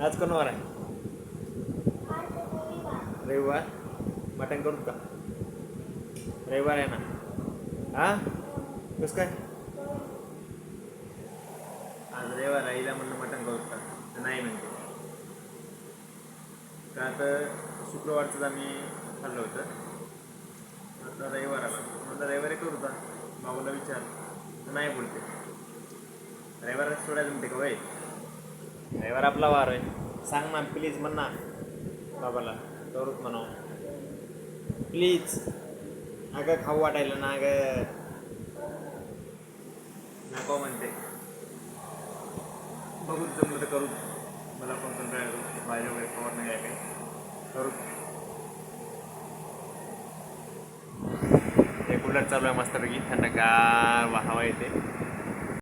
आज कोणवार आहे? रविवार. मटण करू का? रविवार आहे ना. हा कसं काय? आज रविवार आईला म्हणलं मटण करू का, तर नाही म्हणते. का तर शुक्रवारचंच आम्ही खाल्लं होतं. आता रविवार आला म्हणलं रविवारी करू का, बाबाला विचार, तर नाही बोलते. रविवार सोडायला म्हणते का वय? रविवार आपला वार आहे. सांग ना प्लीज म्हण ना बाबाला, करूच म्हणा प्लीज. अगं खाऊ वाटायला ना अगं, नको म्हणते. बघूच जमलं तर करू. मला पण कंटाळा येतो भाजी वगैरे खबर नाही आहे काही. करू. हे कूलर चालू आहे मस्तपैकी, थंडगार हवा येते.